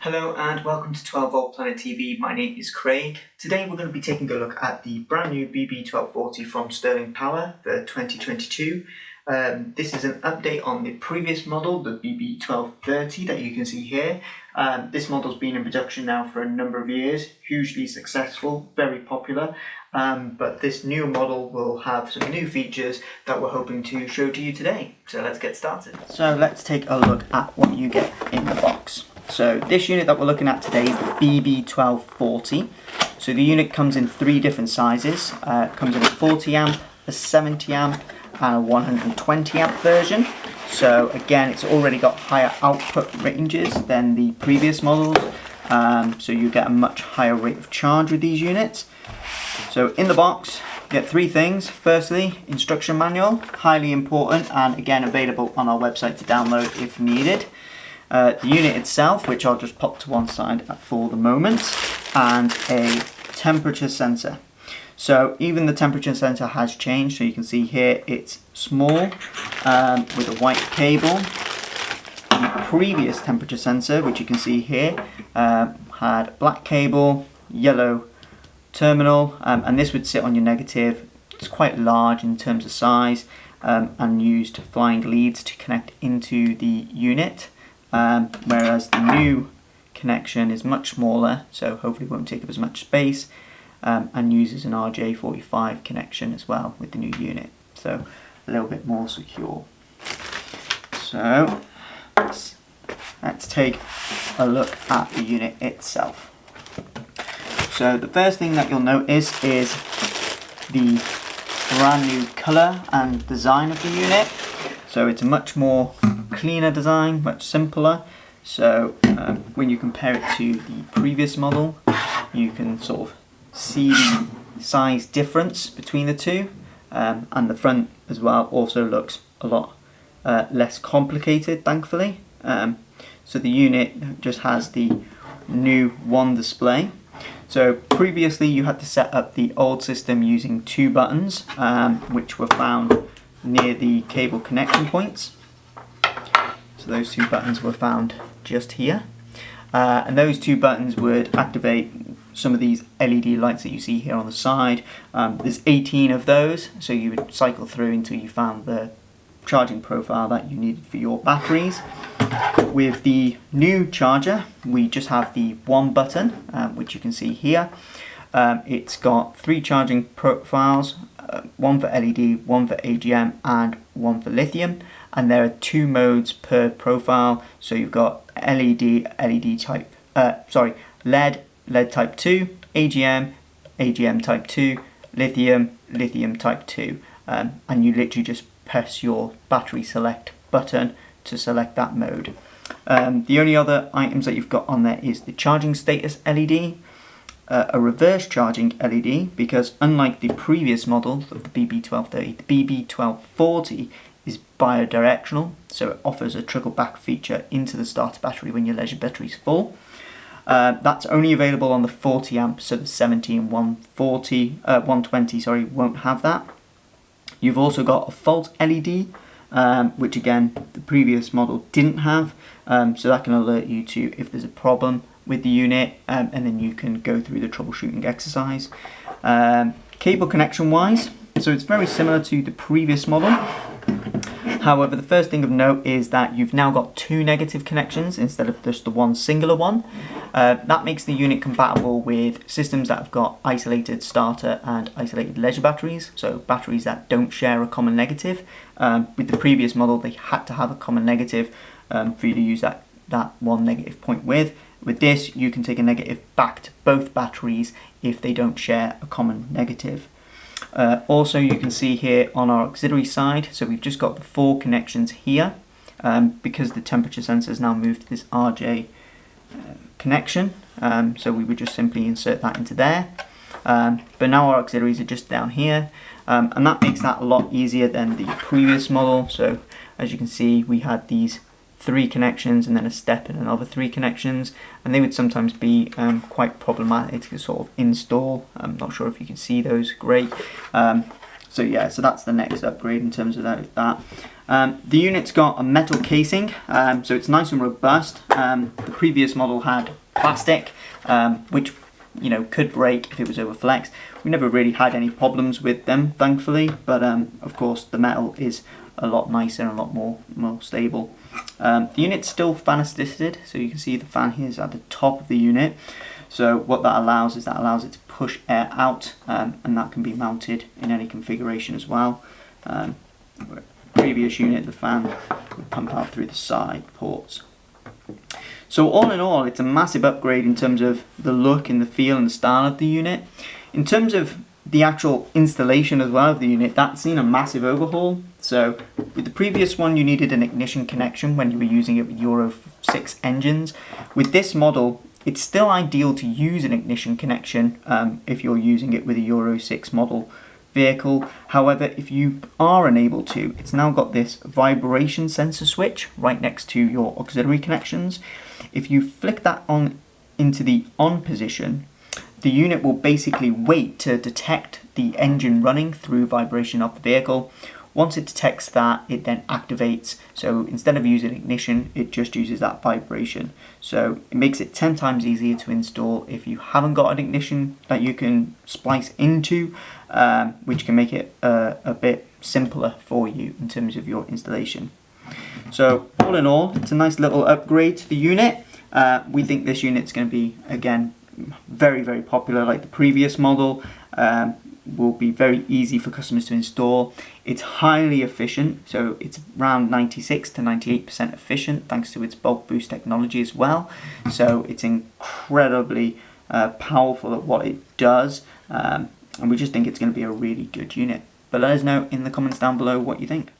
Hello and welcome to 12 Volt Planet TV. My name is Craig. Today we're going to be taking a look at the brand new BB1240 from Sterling Power for 2022. This is an update on the previous model, the BB1230 that you can see here. This model's been in production now for a number of years, hugely successful, very popular. But this new model will have some new features that we're hoping to show to you today. So let's get started. So let's take a look at what you get in the box. So this unit that we're looking at today is the BB1240. So the unit comes in three different sizes. It comes in a 40 amp, a 70 amp and a 120 amp version. So again, it's already got higher output ranges than the previous models. So you get a much higher rate of charge with these units. So in the box, you get three things. Firstly, instruction manual, highly important and again available on our website to download if needed. The unit itself, which I'll just pop to one side for the moment, and a temperature sensor. So even the temperature sensor has changed, so you can see here it's small with a white cable. The previous temperature sensor, which you can see here, had black cable, yellow terminal, and this would sit on your negative. It's quite large in terms of size and used flying leads to connect into the unit. Whereas the new connection is much smaller, so hopefully won't take up as much space, and uses an RJ45 connection as well with the new unit, so a little bit more secure. So let's take a look at the unit itself. So the first thing that you'll notice is the brand new colour and design of the unit. So it's a much more cleaner design, much simpler. So when you compare it to the previous model, you can sort of see the size difference between the two, and the front as well also looks a lot less complicated, thankfully. So the unit just has the new one display. So previously you had to set up the old system using two buttons, which were found near the cable connection points. So those two buttons were found just here, and those two buttons would activate some of these LED lights that you see here on the side. There's 18 of those, so you would cycle through until you found the charging profile that you needed for your batteries. With the new charger, we just have the one button, which you can see here. It's got three charging profiles, one for LED, one for AGM and one for lithium, and there are two modes per profile. So you've got LED type, LED type 2, AGM type 2, lithium type 2, and you literally just press your battery select button to select that mode. The only other items that you've got on there is the charging status LED, a reverse charging LED, because unlike the previous model of the BB1230, the BB1240 is bidirectional, so it offers a trickle back feature into the starter battery when your leisure battery is full. That's only available on the 40 amp, so the 70 and 120 won't have that. You've also got a fault LED, which again the previous model didn't have, so that can alert you to if there's a problem with the unit, and then you can go through the troubleshooting exercise. Cable connection wise, so it's very similar to the previous model. However, the first thing of note is that you've now got two negative connections instead of just the one singular one. That makes the unit compatible with systems that have got isolated starter and isolated leisure batteries, so batteries that don't share a common negative. With the previous model, they had to have a common negative for you to use that one negative point with. With this, you can take a negative back to both batteries if they don't share a common negative. Also, you can see here on our auxiliary side, so we've just got the four connections here, because the temperature sensor has now moved to this RJ connection, so we would just simply insert that into there. But now our auxiliaries are just down here, and that makes that a lot easier than the previous model. So as you can see, we had these three connections and then a step and another three connections, and they would sometimes be quite problematic to sort of install. I'm not sure if you can see those great. So yeah, so that's the next upgrade in terms of that. The unit's got a metal casing, so it's nice and robust. The previous model had plastic, which could break if it was over flex. We never really had any problems with them, thankfully, but of course the metal is a lot nicer and a lot more stable. The unit's still fan assisted, so you can see the fan here is at the top of the unit. So what that allows is it to push air out, and that can be mounted in any configuration as well. Previous unit, the fan would pump out through the side ports. So all in all, it's a massive upgrade in terms of the look and the feel and the style of the unit. In terms of the actual installation as well of the unit, that's seen a massive overhaul. So with the previous one, you needed an ignition connection when you were using it with Euro 6 engines. With this model, it's still ideal to use an ignition connection if you're using it with a Euro 6 model vehicle. However, if you are unable to, it's now got this vibration sensor switch right next to your auxiliary connections. If you flick that on into the on position, the unit will basically wait to detect the engine running through vibration of the vehicle. Once it detects that, it then activates. So instead of using ignition, it just uses that vibration. So it makes it 10 times easier to install if you haven't got an ignition that you can splice into, which can make it a bit simpler for you in terms of your installation. So all in all, it's a nice little upgrade to the unit. We think this unit's going to be, again, very, very popular like the previous model. Will be very easy for customers to install. It's highly efficient, so it's around 96 to 98% efficient thanks to its bulk boost technology as well. So it's incredibly powerful at what it does, and we just think it's going to be a really good unit. But let us know in the comments down below what you think.